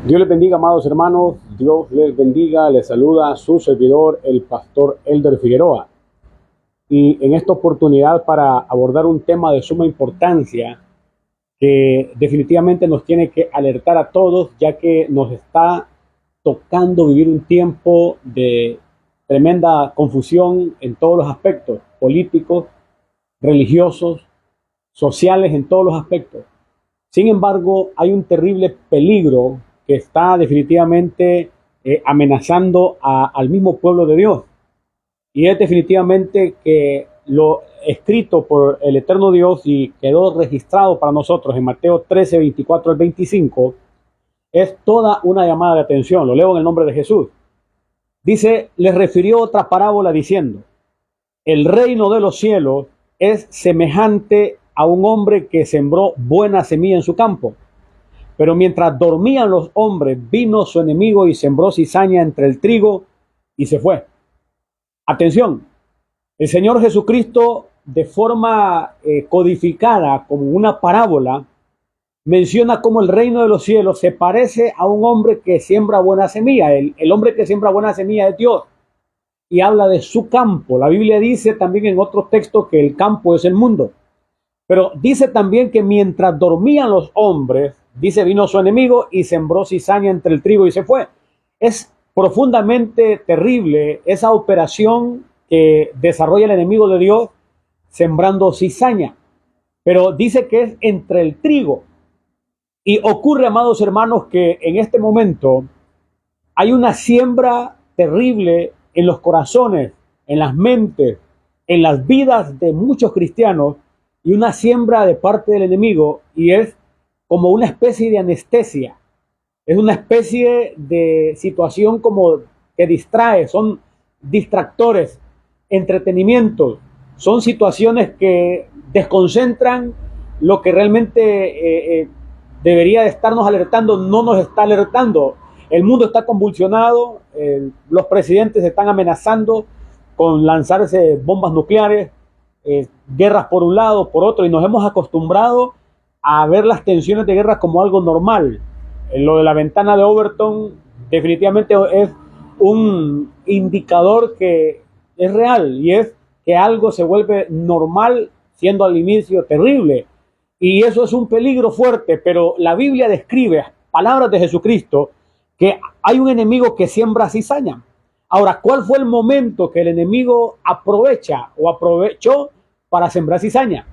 Dios les bendiga, amados hermanos. Dios les bendiga. Les saluda a su servidor, el pastor Elder Figueroa. Y en esta oportunidad para abordar un tema de suma importancia que definitivamente nos tiene que alertar a todos, ya que nos está tocando vivir un tiempo de tremenda confusión en todos los aspectos, políticos, religiosos, sociales, en todos los aspectos. Sin embargo, hay un terrible peligro que está definitivamente amenazando al mismo pueblo de Dios. Y es definitivamente que lo escrito por el eterno Dios y quedó registrado para nosotros en Mateo 13, 24 al 25, es toda una llamada de atención. Lo leo en el nombre de Jesús. Dice, les refirió otra parábola diciendo, el reino de los cielos es semejante a un hombre que sembró buena semilla en su campo. Pero mientras dormían los hombres, vino su enemigo y sembró cizaña entre el trigo y se fue. Atención, el Señor Jesucristo, de forma codificada como una parábola, menciona cómo el reino de los cielos se parece a un hombre que siembra buena semilla. El hombre que siembra buena semilla es Dios. Y habla de su campo. La Biblia dice también en otro texto que el campo es el mundo. Pero dice también que mientras dormían los hombres, dice, vino su enemigo y sembró cizaña entre el trigo y se fue. Es profundamente terrible esa operación que desarrolla el enemigo de Dios sembrando cizaña. Pero dice que es entre el trigo. Y ocurre, amados hermanos, que en este momento hay una siembra terrible en los corazones, en las mentes, en las vidas de muchos cristianos, y una siembra de parte del enemigo, y es como una especie de anestesia. Es una especie de situación como que distrae, son distractores, entretenimientos, son situaciones que desconcentran lo que realmente debería de estarnos alertando, no nos está alertando. El mundo está convulsionado, los presidentes están amenazando con lanzarse bombas nucleares, guerras por un lado, por otro, y nos hemos acostumbrado a ver las tensiones de guerra como algo normal. Lo de la ventana de Overton definitivamente es un indicador que es real, y es que algo se vuelve normal siendo al inicio terrible. Y eso es un peligro fuerte, pero la Biblia describe, palabras de Jesucristo, que hay un enemigo que siembra cizaña. Ahora, ¿cuál fue el momento que el enemigo aprovecha o aprovechó para sembrar cizaña?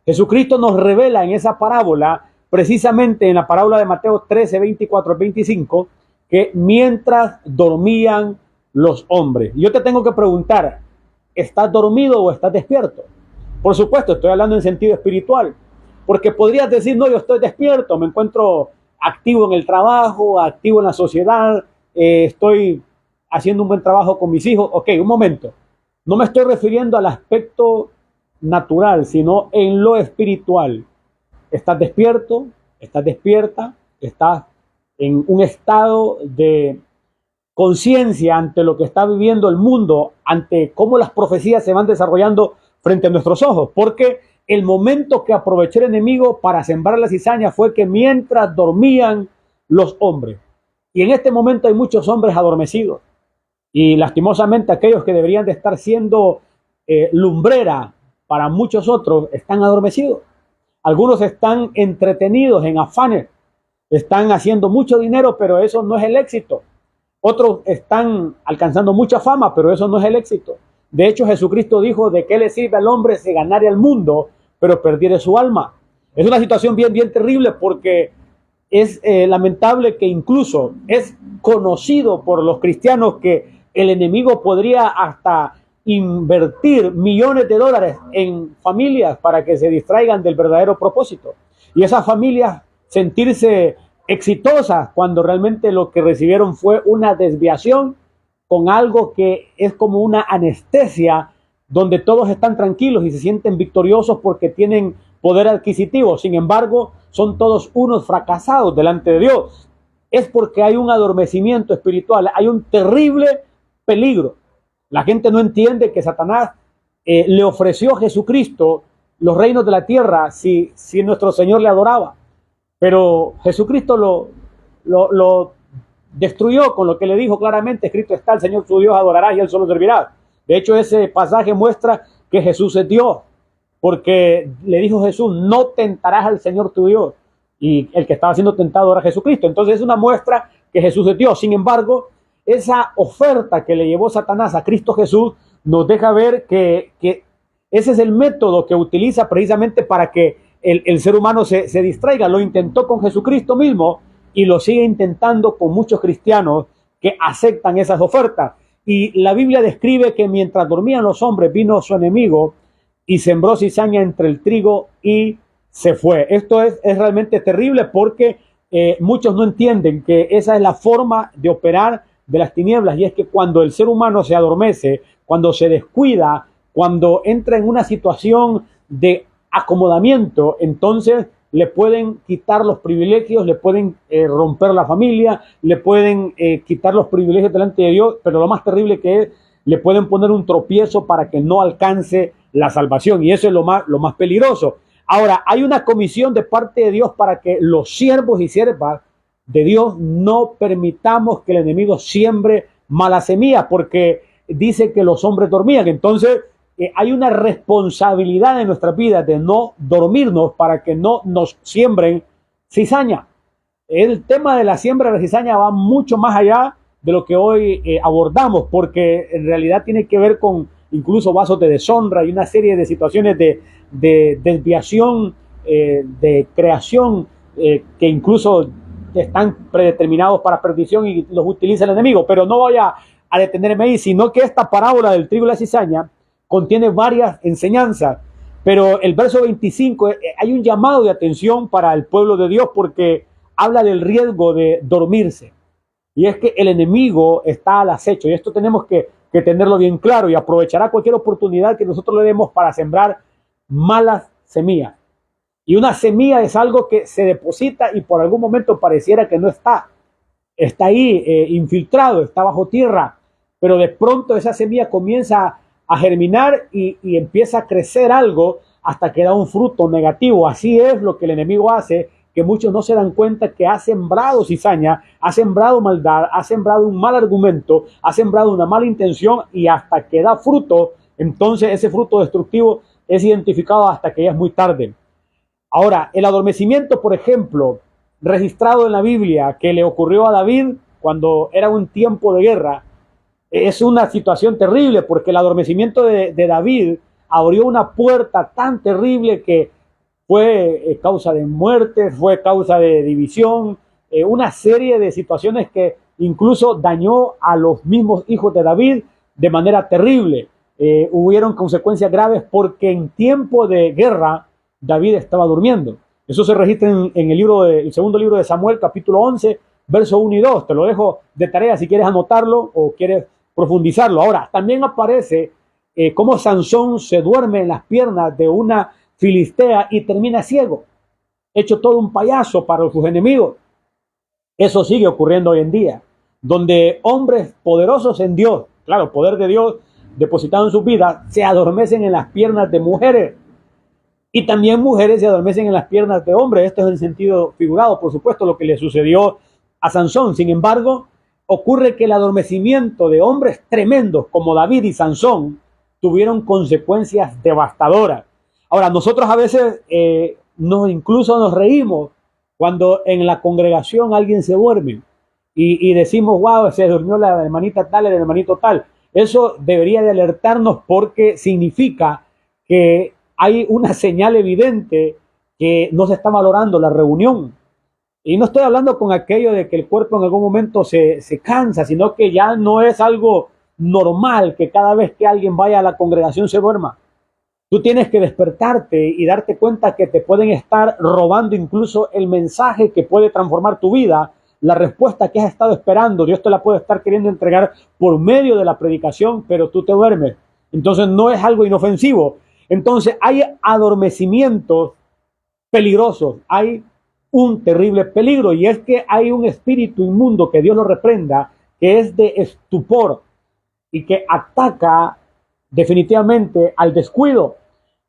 Jesucristo nos revela en esa parábola, precisamente en la parábola de Mateo 13, 24 al 25, que mientras dormían los hombres. Yo te tengo que preguntar, ¿estás dormido o estás despierto? Por supuesto, estoy hablando en sentido espiritual, porque podrías decir, no, yo estoy despierto, me encuentro activo en el trabajo, activo en la sociedad, estoy haciendo un buen trabajo con mis hijos. Ok, un momento. No me estoy refiriendo al aspecto natural, sino en lo espiritual. ¿Estás despierto? ¿Estás despierta? ¿Estás en un estado de conciencia ante lo que está viviendo el mundo, ante cómo las profecías se van desarrollando frente a nuestros ojos? Porque el momento que aprovechó el enemigo para sembrar la cizaña fue que mientras dormían los hombres. Y en este momento hay muchos hombres adormecidos. Y lastimosamente aquellos que deberían de estar siendo lumbrera para muchos otros están adormecidos. Algunos están entretenidos en afanes, están haciendo mucho dinero, pero eso no es el éxito. Otros están alcanzando mucha fama, pero eso no es el éxito. De hecho, Jesucristo dijo, ¿de qué le sirve al hombre si ganare el mundo, pero perdiere su alma? Es una situación bien, bien terrible, porque es lamentable que incluso es conocido por los cristianos que el enemigo podría hasta invertir millones de dólares en familias para que se distraigan del verdadero propósito. Y esas familias sentirse exitosas cuando realmente lo que recibieron fue una desviación con algo que es como una anestesia, donde todos están tranquilos y se sienten victoriosos porque tienen poder adquisitivo. Sin embargo, son todos unos fracasados delante de Dios. Es porque hay un adormecimiento espiritual, hay un terrible peligro. La gente no entiende que Satanás le ofreció a Jesucristo los reinos de la tierra si nuestro Señor le adoraba. Pero Jesucristo lo destruyó con lo que le dijo claramente: escrito está, el Señor tu Dios adorarás y él solo servirá. De hecho, ese pasaje muestra que Jesús es Dios, porque le dijo Jesús: no tentarás al Señor tu Dios. Y el que estaba siendo tentado era Jesucristo. Entonces es una muestra que Jesús es Dios. Sin embargo, esa oferta que le llevó Satanás a Cristo Jesús nos deja ver que ese es el método que utiliza precisamente para que el ser humano se distraiga. Lo intentó con Jesucristo mismo y lo sigue intentando con muchos cristianos que aceptan esas ofertas. Y la Biblia describe que mientras dormían los hombres, vino su enemigo y sembró cizaña entre el trigo y se fue. Esto es realmente terrible, porque muchos no entienden que esa es la forma de operar de las tinieblas, y es que cuando el ser humano se adormece, cuando se descuida, cuando entra en una situación de acomodamiento, entonces le pueden quitar los privilegios, le pueden romper la familia, le pueden quitar los privilegios delante de Dios, pero lo más terrible que es, le pueden poner un tropiezo para que no alcance la salvación, y eso es lo más peligroso. Ahora, hay una comisión de parte de Dios para que los siervos y siervas de Dios no permitamos que el enemigo siembre mala semilla, porque dice que los hombres dormían. Entonces, hay una responsabilidad en nuestras vidas de no dormirnos para que no nos siembren cizaña. El tema de la siembra de cizaña va mucho más allá de lo que hoy abordamos, porque en realidad tiene que ver con incluso vasos de deshonra y una serie de situaciones de desviación, de creación, que incluso están predeterminados para perdición y los utiliza el enemigo. Pero no voy a detenerme ahí, sino que esta parábola del trigo y la cizaña contiene varias enseñanzas, pero el verso 25 hay un llamado de atención para el pueblo de Dios, porque habla del riesgo de dormirse, y es que el enemigo está al acecho, y esto tenemos que tenerlo bien claro, y aprovechará cualquier oportunidad que nosotros le demos para sembrar malas semillas. Y una semilla es algo que se deposita y por algún momento pareciera que no está ahí infiltrado, está bajo tierra, pero de pronto esa semilla comienza a germinar y empieza a crecer algo hasta que da un fruto negativo. Así es lo que el enemigo hace, que muchos no se dan cuenta que ha sembrado cizaña, ha sembrado maldad, ha sembrado un mal argumento, ha sembrado una mala intención, y hasta que da fruto, entonces ese fruto destructivo es identificado hasta que ya es muy tarde. Ahora, el adormecimiento, por ejemplo, registrado en la Biblia, que le ocurrió a David cuando era un tiempo de guerra, es una situación terrible, porque el adormecimiento de David abrió una puerta tan terrible que fue causa de muerte, fue causa de división, una serie de situaciones que incluso dañó a los mismos hijos de David de manera terrible. Hubieron consecuencias graves porque en tiempo de guerra David estaba durmiendo. Eso se registra en el segundo libro de Samuel, capítulo 11, verso 1 y 2. Te lo dejo de tarea si quieres anotarlo o quieres profundizarlo. Ahora, también aparece cómo Sansón se duerme en las piernas de una filistea y termina ciego, hecho todo un payaso para sus enemigos. Eso sigue ocurriendo hoy en día, donde hombres poderosos en Dios, claro, poder de Dios depositado en sus vidas, se adormecen en las piernas de mujeres. Y también mujeres se adormecen en las piernas de hombres. Esto es en sentido figurado, por supuesto, lo que le sucedió a Sansón. Sin embargo, ocurre que el adormecimiento de hombres tremendos como David y Sansón tuvieron consecuencias devastadoras. Ahora, nosotros a veces incluso nos reímos cuando en la congregación alguien se duerme y decimos: wow, se durmió la hermanita tal, el hermanito tal. Eso debería de alertarnos, porque significa que hay una señal evidente que no se está valorando la reunión. Y no estoy hablando con aquello de que el cuerpo en algún momento se cansa, sino que ya no es algo normal que cada vez que alguien vaya a la congregación se duerma. Tú tienes que despertarte y darte cuenta que te pueden estar robando incluso el mensaje que puede transformar tu vida, la respuesta que has estado esperando. Dios te la puede estar queriendo entregar por medio de la predicación, pero tú te duermes. Entonces no es algo inofensivo. Entonces hay adormecimientos peligrosos, hay un terrible peligro, y es que hay un espíritu inmundo, que Dios lo reprenda, que es de estupor y que ataca definitivamente al descuido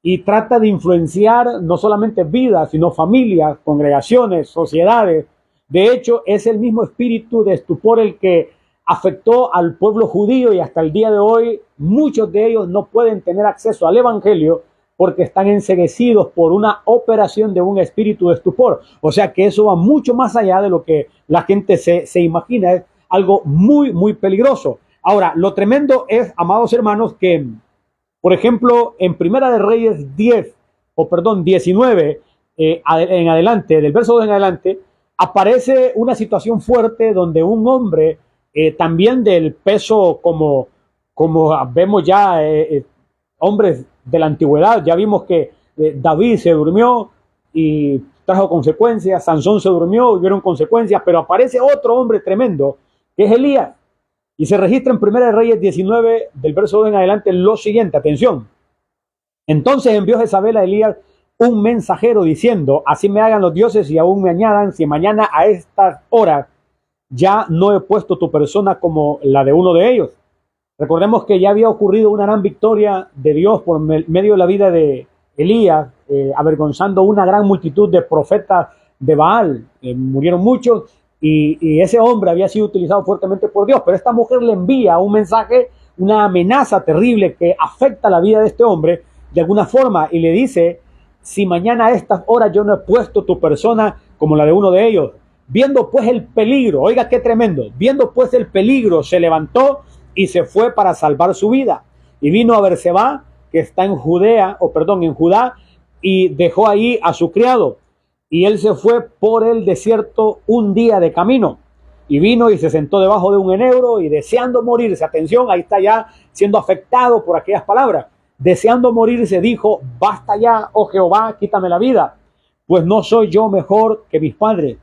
y trata de influenciar no solamente vidas, sino familias, congregaciones, sociedades, De hecho, es el mismo espíritu de estupor el que afectó al pueblo judío, y hasta el día de hoy muchos de ellos no pueden tener acceso al evangelio porque están enceguecidos por una operación de un espíritu de estupor. O sea que eso va mucho más allá de lo que la gente se imagina. Es algo muy, muy peligroso. Ahora, lo tremendo es, amados hermanos, que, por ejemplo, en Primera de Reyes 19, en adelante, del verso 2 en adelante, aparece una situación fuerte donde un hombre, también del peso como vemos ya, hombres de la antigüedad, ya vimos que David se durmió y trajo consecuencias, Sansón se durmió y hubieron consecuencias, pero aparece otro hombre tremendo, que es Elías, y se registra en Primera de Reyes 19, del verso 2 en adelante, lo siguiente, atención. Entonces envió Jezabel a Elías un mensajero diciendo: así me hagan los dioses y aún me añadan, si mañana a estas horas ya no he puesto tu persona como la de uno de ellos. Recordemos que ya había ocurrido una gran victoria de Dios por medio de la vida de Elías, avergonzando una gran multitud de profetas de Baal. Murieron muchos y ese hombre había sido utilizado fuertemente por Dios, pero esta mujer le envía un mensaje, una amenaza terrible que afecta la vida de este hombre de alguna forma, y le dice: si mañana a estas horas yo no he puesto tu persona como la de uno de ellos. Viendo pues el peligro, oiga qué tremendo, viendo pues el peligro, se levantó y se fue para salvar su vida. Y vino a Berseba, que está en en Judá, y dejó ahí a su criado. Y él se fue por el desierto un día de camino. Y vino y se sentó debajo de un enebro y deseando morirse, atención, ahí está ya siendo afectado por aquellas palabras. Deseando morirse, dijo: basta ya, oh Jehová, quítame la vida, pues no soy yo mejor que mis padres.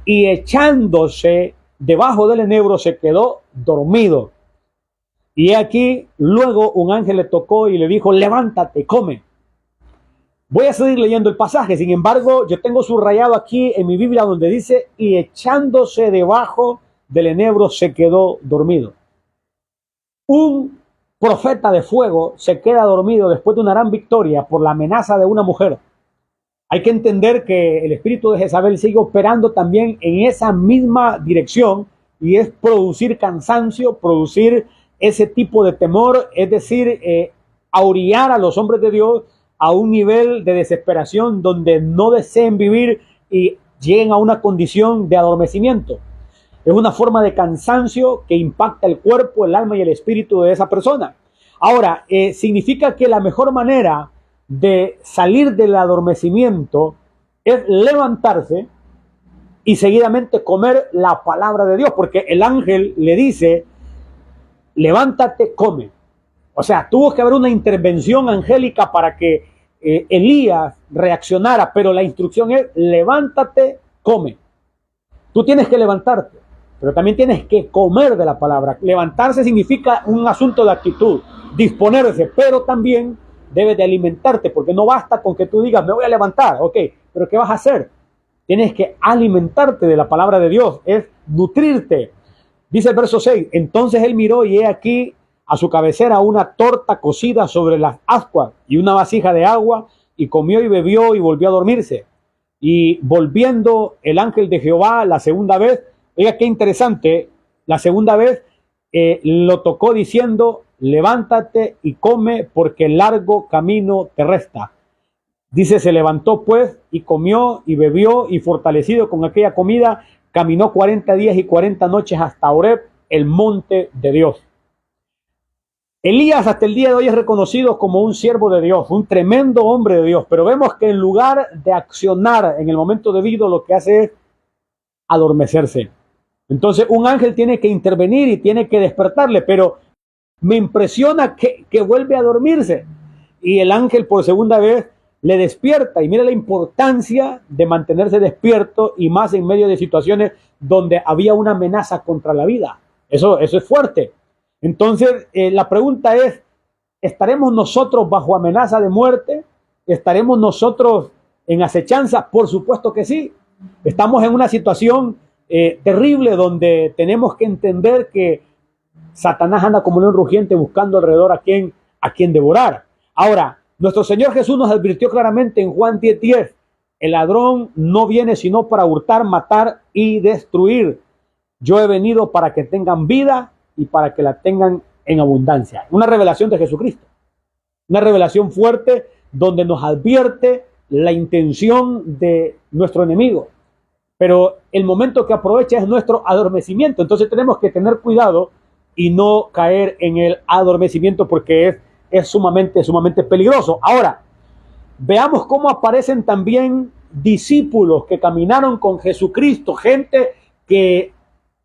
Y echándose debajo del enebro se quedó dormido. Y aquí luego un ángel le tocó y le dijo: levántate, come. Voy a seguir leyendo el pasaje, sin embargo, yo tengo subrayado aquí en mi Biblia donde dice: y echándose debajo del enebro se quedó dormido. Un profeta de fuego se queda dormido después de una gran victoria por la amenaza de una mujer. Hay que entender que el espíritu de Jezabel sigue operando también en esa misma dirección, y es producir cansancio, producir ese tipo de temor, es decir, ahorillar a los hombres de Dios a un nivel de desesperación donde no deseen vivir y lleguen a una condición de adormecimiento. Es una forma de cansancio que impacta el cuerpo, el alma y el espíritu de esa persona. Ahora, significa que la mejor manera de salir del adormecimiento es levantarse y seguidamente comer la palabra de Dios, porque el ángel le dice: levántate, come. O sea, tuvo que haber una intervención angélica para que Elías reaccionara, pero la instrucción es: levántate, come. Tú tienes que levantarte, pero también tienes que comer de la palabra. Levantarse significa un asunto de actitud, disponerse, pero también debes de alimentarte, porque no basta con que tú digas: me voy a levantar, ok, pero ¿qué vas a hacer? Tienes que alimentarte de la palabra de Dios, es nutrirte. Dice el verso 6, entonces él miró y he aquí a su cabecera una torta cocida sobre las ascuas y una vasija de agua, y comió y bebió y volvió a dormirse. Y volviendo el ángel de Jehová la segunda vez, oiga qué interesante, la segunda vez lo tocó diciendo: levántate y come, porque el largo camino te resta. Dice: se levantó pues y comió y bebió, y fortalecido con aquella comida, caminó 40 días y 40 noches hasta Horeb, el monte de Dios. Elías hasta el día de hoy es reconocido como un siervo de Dios, un tremendo hombre de Dios, pero vemos que en lugar de accionar en el momento debido, lo que hace es adormecerse. Entonces un ángel tiene que intervenir y tiene que despertarle, pero me impresiona que vuelve a dormirse. Y el ángel por segunda vez le despierta, y mira la importancia de mantenerse despierto, y más en medio de situaciones donde había una amenaza contra la vida. Eso es fuerte. Entonces la pregunta es: ¿estaremos nosotros bajo amenaza de muerte? ¿Estaremos nosotros en acechanza? Por supuesto que sí. Estamos en una situación terrible donde tenemos que entender que Satanás anda como león rugiente buscando alrededor a quien devorar. Ahora, nuestro Señor Jesús nos advirtió claramente en Juan 10:10: El ladrón no viene sino para hurtar, matar y destruir. Yo he venido para que tengan vida y para que la tengan en abundancia. Una revelación de Jesucristo. Una revelación fuerte donde nos advierte la intención de nuestro enemigo. Pero el momento que aprovecha es nuestro adormecimiento. Entonces tenemos que tener cuidado y no caer en el adormecimiento porque es sumamente peligroso. Ahora, veamos cómo aparecen también discípulos que caminaron con Jesucristo, gente que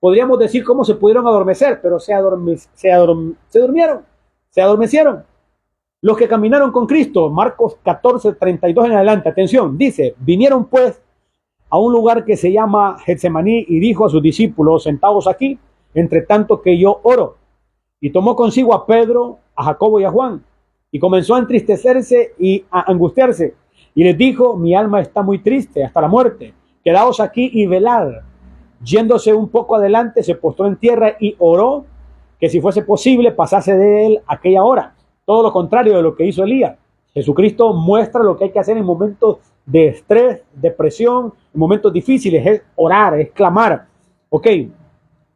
podríamos decir cómo se pudieron adormecer, pero se adormecieron. Los que caminaron con Cristo, Marcos 14:32 en adelante, atención, dice, vinieron pues a un lugar que se llama Getsemaní y dijo a sus discípulos, sentados aquí, entre tanto que yo oro. Y tomó consigo a Pedro, a Jacobo y a Juan, y comenzó a entristecerse y a angustiarse. Y les dijo, mi alma está muy triste hasta la muerte, quedaos aquí y velad. Yéndose un poco adelante, se postró en tierra y oró que si fuese posible pasase de él aquella hora. Todo lo contrario de lo que hizo Elías. Jesucristo muestra lo que hay que hacer en momentos de estrés, depresión, en momentos difíciles, es orar, es clamar. Ok,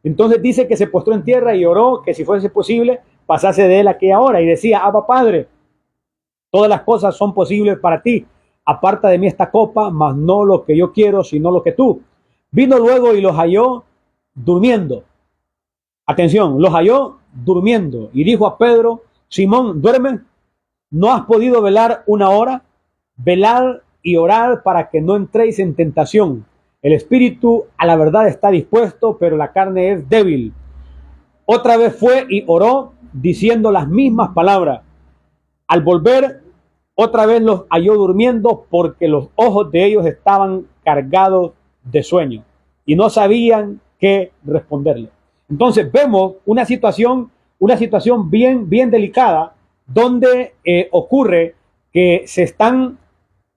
entonces dice que se postró en tierra y oró que si fuese posible pasase de él aquella hora y decía, Abba Padre, todas las cosas son posibles para ti, aparta de mí esta copa, mas no lo que yo quiero, sino lo que tú. Vino luego y los halló durmiendo. Atención, los halló durmiendo y dijo a Pedro, Simón, ¿duermes? ¿No has podido velar una hora? Velad y orad para que no entréis en tentación. El espíritu a la verdad está dispuesto, pero la carne es débil. Otra vez fue y oró diciendo las mismas palabras. Al volver, otra vez los halló durmiendo porque los ojos de ellos estaban cargados de sueño y no sabían qué responderle. Entonces vemos una situación bien delicada donde ocurre que se están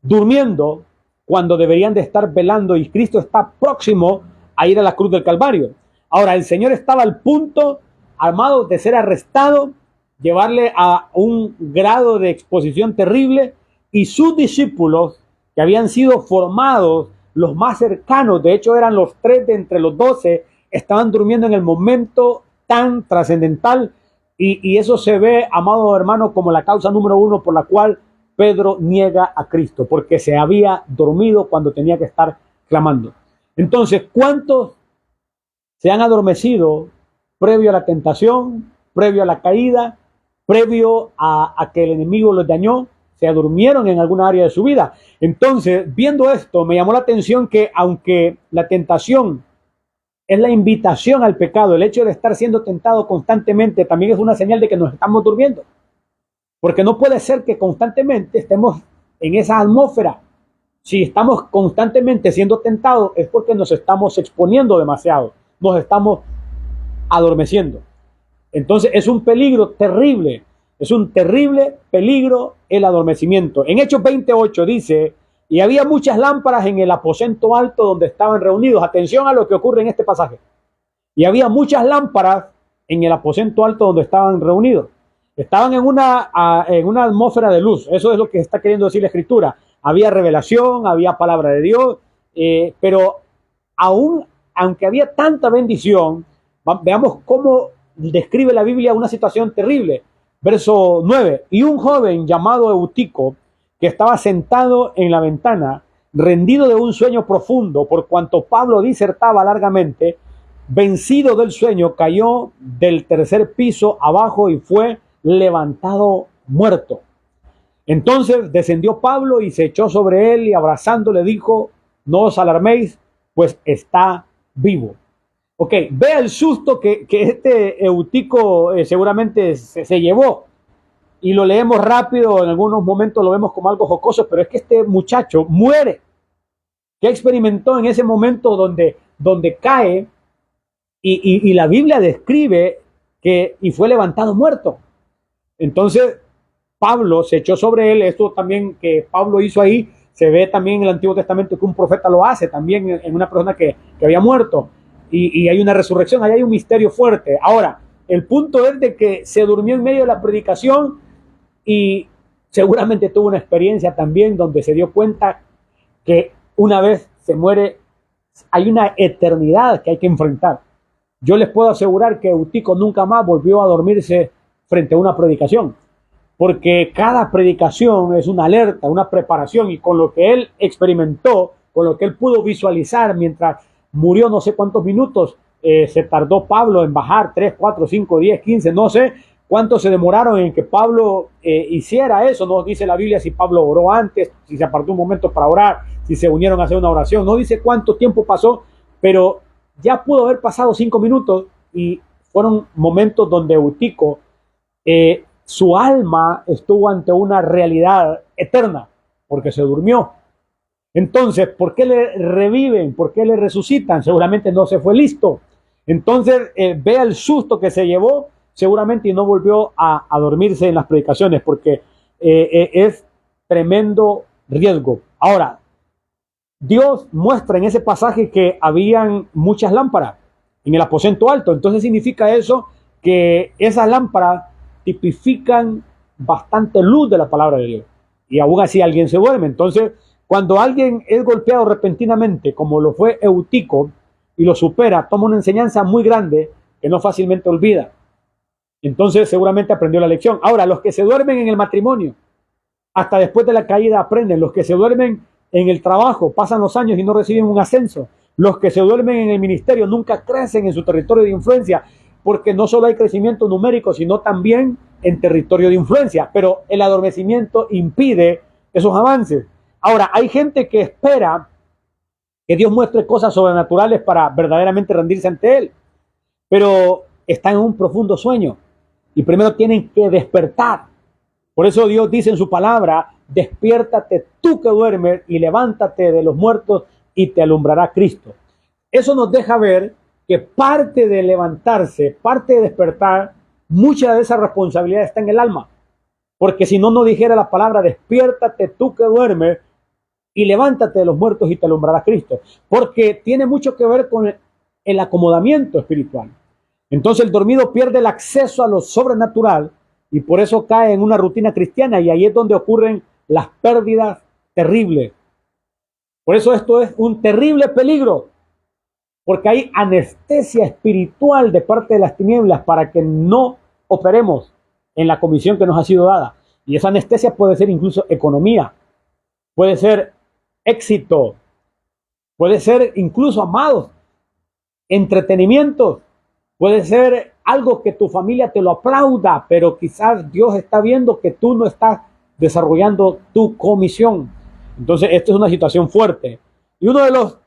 durmiendo cuando deberían de estar velando y Cristo está próximo a ir a la cruz del Calvario. Ahora, el Señor estaba al punto, armado, de ser arrestado, llevarle a un grado de exposición terrible y sus discípulos, que habían sido formados, los más cercanos, de hecho eran los 3 de entre los 12, estaban durmiendo en el momento tan trascendental y eso se ve, amado hermano, como la causa número 1 por la cual Pedro niega a Cristo, porque se había dormido cuando tenía que estar clamando. Entonces, ¿cuántos se han adormecido previo a la tentación, previo a la caída, previo a que el enemigo los dañó? Se adurmieron en alguna área de su vida. Entonces, viendo esto, me llamó la atención que aunque la tentación es la invitación al pecado, el hecho de estar siendo tentado constantemente también es una señal de que nos estamos durmiendo. Porque no puede ser que constantemente estemos en esa atmósfera. Si estamos constantemente siendo tentados es porque nos estamos exponiendo demasiado, nos estamos adormeciendo. Entonces es un peligro terrible, es un terrible peligro el adormecimiento. En Hechos 28 dice, y había muchas lámparas en el aposento alto donde estaban reunidos. Atención a lo que ocurre en este pasaje. Y había muchas lámparas en el aposento alto donde estaban reunidos. Estaban en una atmósfera de luz. Eso es lo que está queriendo decir la Escritura. Había revelación, había palabra de Dios, pero aunque había tanta bendición, veamos cómo describe la Biblia una situación terrible. Verso 9. Y un joven llamado Eutico, que estaba sentado en la ventana, rendido de un sueño profundo, por cuanto Pablo disertaba largamente, vencido del sueño, cayó del 3er piso abajo y fue levantado muerto. Entonces descendió Pablo y se echó sobre él y abrazándole dijo, no os alarméis, pues está vivo. Ok, vea el susto que este Eutico seguramente se llevó. Y lo leemos rápido, en algunos momentos lo vemos como algo jocoso, pero es que este muchacho muere. ¿Qué experimentó en ese momento donde cae? Y la Biblia describe que y fue levantado muerto. Entonces Pablo se echó sobre él. Esto también que Pablo hizo ahí, se ve también en el Antiguo Testamento que un profeta lo hace también en una persona que había muerto. Y hay una resurrección, ahí hay un misterio fuerte. Ahora, el punto es de que se durmió en medio de la predicación y seguramente tuvo una experiencia también donde se dio cuenta que una vez se muere, hay una eternidad que hay que enfrentar. Yo les puedo asegurar que Eutico nunca más volvió a dormirse frente a una predicación, porque cada predicación es una alerta, una preparación, y con lo que él experimentó, con lo que él pudo visualizar mientras murió no sé cuántos minutos, se tardó Pablo en bajar, 3, 4, 5, 10, 15, no sé cuánto se demoraron en que Pablo hiciera eso. No dice la Biblia si Pablo oró antes, si se apartó un momento para orar, si se unieron a hacer una oración, no dice cuánto tiempo pasó, pero ya pudo haber pasado 5 minutos y fueron momentos donde Eutico, su alma estuvo ante una realidad eterna, porque se durmió. Entonces, ¿por qué le reviven? ¿Por qué le resucitan? Seguramente no se fue listo. Entonces, vea el susto que se llevó, seguramente, y no volvió a dormirse en las predicaciones, porque es tremendo riesgo. Ahora, Dios muestra en ese pasaje que habían muchas lámparas en el aposento alto. Entonces significa eso que esas lámparas tipifican bastante luz de la palabra de Dios. Y aún así alguien se duerme. Entonces, cuando alguien es golpeado repentinamente, como lo fue Eutico, y lo supera, toma una enseñanza muy grande que no fácilmente olvida. Entonces seguramente aprendió la lección. Ahora, los que se duermen en el matrimonio, hasta después de la caída aprenden. Los que se duermen en el trabajo, pasan los años y no reciben un ascenso. Los que se duermen en el ministerio nunca crecen en su territorio de influencia, porque no solo hay crecimiento numérico, sino también en territorio de influencia. Pero el adormecimiento impide esos avances. Ahora, hay gente que espera que Dios muestre cosas sobrenaturales para verdaderamente rendirse ante Él, pero están en un profundo sueño y primero tienen que despertar. Por eso Dios dice en su palabra: despiértate tú que duermes y levántate de los muertos y te alumbrará Cristo. Eso nos deja ver que parte de levantarse, parte de despertar, mucha de esa responsabilidad está en el alma. Porque si no, no dijera la palabra: despiértate tú que duermes y levántate de los muertos y te alumbrará Cristo. Porque tiene mucho que ver con el acomodamiento espiritual. Entonces el dormido pierde el acceso a lo sobrenatural y por eso cae en una rutina cristiana, y ahí es donde ocurren las pérdidas terribles. Por eso esto es un terrible peligro, porque hay anestesia espiritual de parte de las tinieblas para que no operemos en la comisión que nos ha sido dada. Y esa anestesia puede ser incluso economía, puede ser éxito, puede ser incluso, amados, entretenimiento, puede ser algo que tu familia te lo aplauda, pero quizás Dios está viendo que tú no estás desarrollando tu comisión. Entonces, esto es una situación fuerte. Y uno de los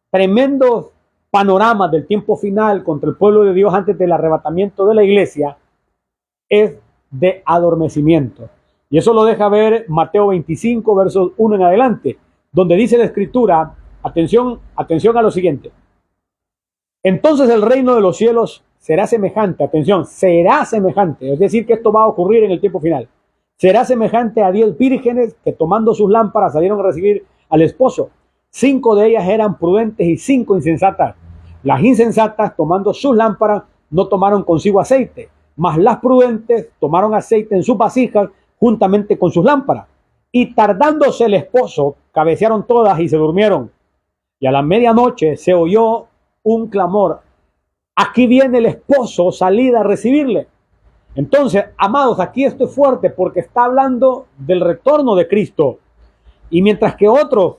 tremendos panoramas del tiempo final contra el pueblo de Dios antes del arrebatamiento de la iglesia es de adormecimiento. Y eso lo deja ver Mateo 25, versos 1 en adelante, donde dice la escritura, atención a lo siguiente: entonces el reino de los cielos será semejante, atención, será semejante, es decir, que esto va a ocurrir en el tiempo final. Será semejante a 10 vírgenes que, tomando sus lámparas, salieron a recibir al esposo. 5 de ellas eran prudentes y 5 insensatas. Las insensatas, tomando sus lámparas, no tomaron consigo aceite, mas las prudentes tomaron aceite en sus vasijas juntamente con sus lámparas. Y tardándose el esposo, cabecearon todas y se durmieron. Y a la medianoche se oyó un clamor: aquí viene el esposo, salid a recibirle. Entonces, amados, aquí esto es fuerte porque está hablando del retorno de Cristo. Y mientras que otros,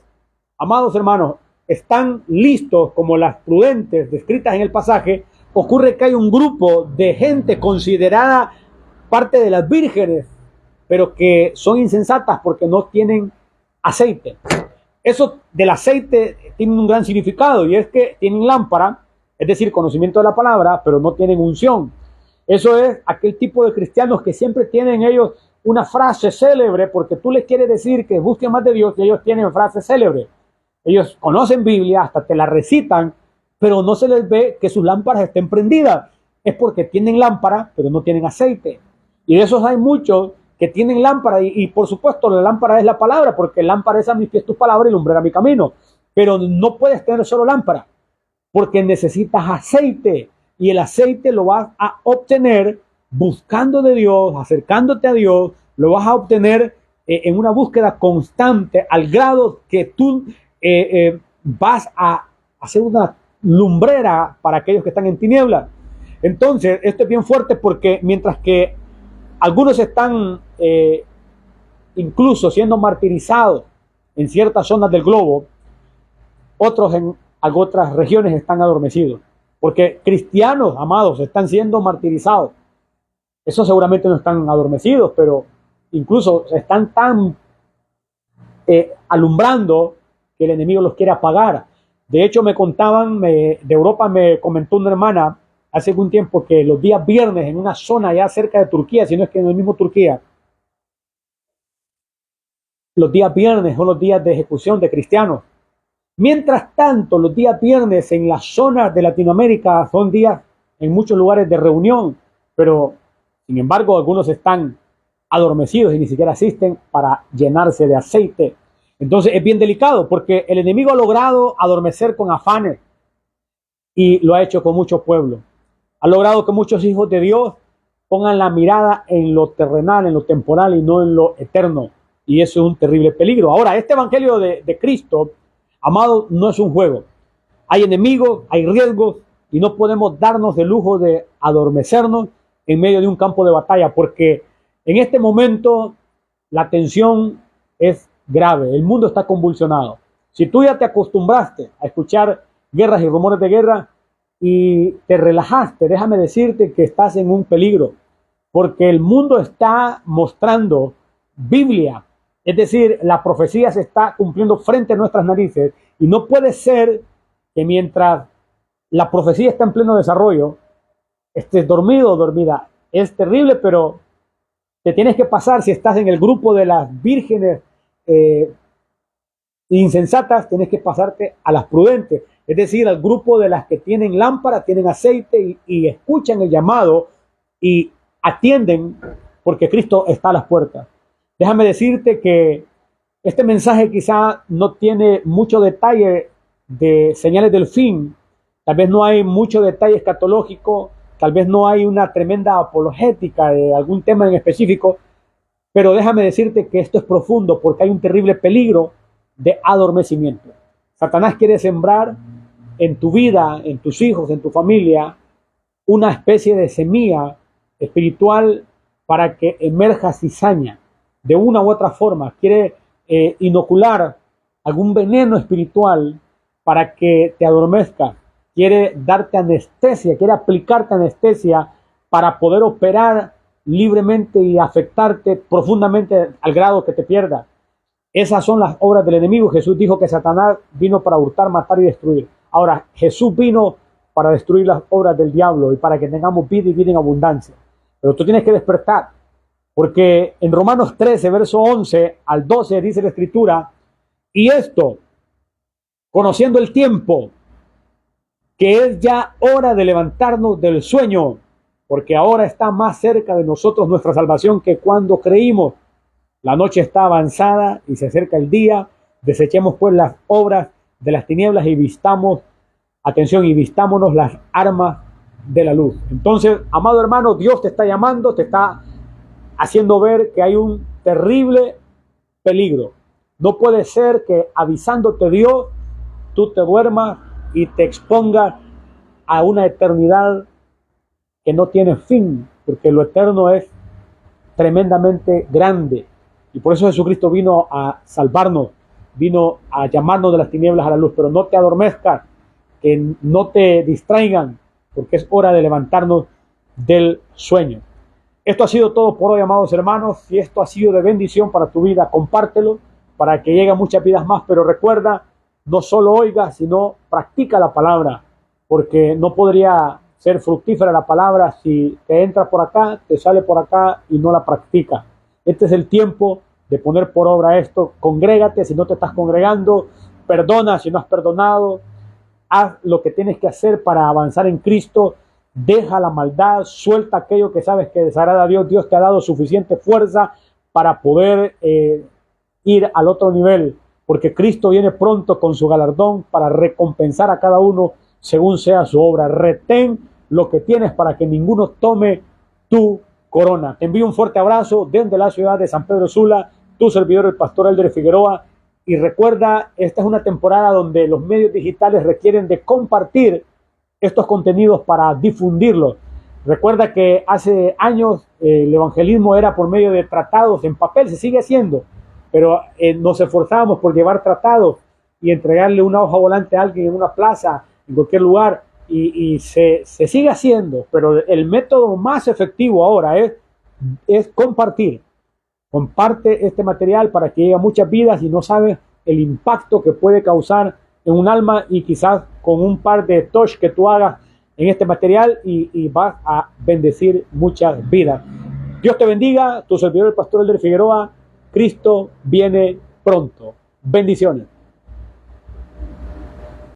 amados hermanos, están listos como las prudentes descritas en el pasaje, ocurre que hay un grupo de gente considerada parte de las vírgenes, pero que son insensatas porque no tienen aceite. Eso del aceite tiene un gran significado, y es que tienen lámpara, es decir, conocimiento de la palabra, pero no tienen unción. Eso es aquel tipo de cristianos que siempre tienen ellos una frase célebre, porque tú les quieres decir que busquen más de Dios y ellos tienen frases célebres. Ellos conocen Biblia, hasta te la recitan, pero no se les ve que sus lámparas estén prendidas. Es porque tienen lámpara, pero no tienen aceite. Y de esos hay muchos que tienen lámpara, y por supuesto la lámpara es la palabra, porque lámpara es a mis pies tu palabra y lumbrera mi camino. Pero no puedes tener solo lámpara, porque necesitas aceite, y el aceite lo vas a obtener buscando de Dios, acercándote a Dios. Lo vas a obtener en una búsqueda constante, al grado que tú vas a hacer una lumbrera para aquellos que están en tinieblas. Entonces, esto es bien fuerte porque mientras que algunos están incluso siendo martirizados en ciertas zonas del globo, otros en otras regiones están adormecidos. Porque cristianos, amados, están siendo martirizados. Esos seguramente no están adormecidos, pero incluso están tan alumbrando que el enemigo los quiere apagar. De hecho, me contaban, de Europa me comentó una hermana hace algún tiempo que los días viernes en una zona ya cerca de Turquía, si no es que en el mismo Turquía, los días viernes son los días de ejecución de cristianos. Mientras tanto, los días viernes en las zonas de Latinoamérica son días en muchos lugares de reunión, pero sin embargo algunos están adormecidos y ni siquiera asisten para llenarse de aceite. Entonces es bien delicado porque el enemigo ha logrado adormecer con afanes y lo ha hecho con mucho pueblo. Ha logrado que muchos hijos de Dios pongan la mirada en lo terrenal, en lo temporal y no en lo eterno. Y eso es un terrible peligro. Ahora, este evangelio de Cristo, amado, no es un juego. Hay enemigos, hay riesgos y no podemos darnos el lujo de adormecernos en medio de un campo de batalla porque en este momento la tensión es grave. El mundo está convulsionado. Si tú ya te acostumbraste a escuchar guerras y rumores de guerra y te relajaste, déjame decirte que estás en un peligro porque el mundo está mostrando Biblia. Es decir, la profecía se está cumpliendo frente a nuestras narices y no puede ser que mientras la profecía está en pleno desarrollo, estés dormido o dormida. Es terrible, pero te tienes que pasar, si estás en el grupo de las vírgenes insensatas, tienes que pasarte a las prudentes, es decir, al grupo de las que tienen lámpara, tienen aceite y escuchan el llamado y atienden porque Cristo está a las puertas. Déjame decirte que este mensaje quizá no tiene mucho detalle de señales del fin, tal vez no hay mucho detalle escatológico, tal vez no hay una tremenda apologética de algún tema en específico, pero déjame decirte que esto es profundo porque hay un terrible peligro de adormecimiento. Satanás quiere sembrar en tu vida, en tus hijos, en tu familia, una especie de semilla espiritual para que emerja cizaña de una u otra forma. Quiere inocular algún veneno espiritual para que te adormezca. Quiere darte anestesia, quiere aplicarte anestesia para poder operar libremente y afectarte profundamente al grado que te pierda. Esas son las obras del enemigo. Jesús dijo que Satanás vino para hurtar, matar y destruir. Ahora, Jesús vino para destruir las obras del diablo y para que tengamos vida y vida en abundancia. Pero tú tienes que despertar, porque en Romanos 13, verso 11 al 12 dice la Escritura, y esto, conociendo el tiempo, que es ya hora de levantarnos del sueño, porque ahora está más cerca de nosotros nuestra salvación que cuando creímos. La noche está avanzada y se acerca el día. Desechemos pues las obras de las tinieblas y vistámonos las armas de la luz. Entonces, amado hermano, Dios te está llamando, te está haciendo ver que hay un terrible peligro. No puede ser que avisándote Dios, tú te duermas y te expongas a una eternidad que no tiene fin, porque lo eterno es tremendamente grande. Y por eso Jesucristo vino a salvarnos, vino a llamarnos de las tinieblas a la luz. Pero no te adormezcas, que no te distraigan, porque es hora de levantarnos del sueño. Esto ha sido todo por hoy, amados hermanos. Si esto ha sido de bendición para tu vida, compártelo para que lleguen muchas vidas más. Pero recuerda, no solo oiga, sino practica la palabra, porque no podría ser fructífera la palabra si te entra por acá, te sale por acá y no la practica. Este es el tiempo de poner por obra esto. Congrégate si no te estás congregando, perdona si no has perdonado, haz lo que tienes que hacer para avanzar en Cristo, deja la maldad, suelta aquello que sabes que desagrada a Dios. Dios te ha dado suficiente fuerza para poder ir al otro nivel, porque Cristo viene pronto con su galardón para recompensar a cada uno según sea su obra. Retén lo que tienes para que ninguno tome tu corona. Te envío un fuerte abrazo desde la ciudad de San Pedro Sula, tu servidor el pastor Elder Figueroa, Y recuerda, esta es una temporada donde los medios digitales requieren de compartir estos contenidos para difundirlos. Recuerda que hace años el evangelismo era por medio de tratados en papel, se sigue haciendo, pero nos esforzábamos por llevar tratados y entregarle una hoja volante a alguien en una plaza, en cualquier lugar, y se sigue haciendo, pero el método más efectivo ahora es compartir. Comparte este material para que llegue a muchas vidas y no sabes el impacto que puede causar en un alma, y quizás con un par de touch que tú hagas en este material y vas a bendecir muchas vidas. Dios te bendiga, tu servidor el pastor Elder Figueroa. Cristo viene pronto. Bendiciones.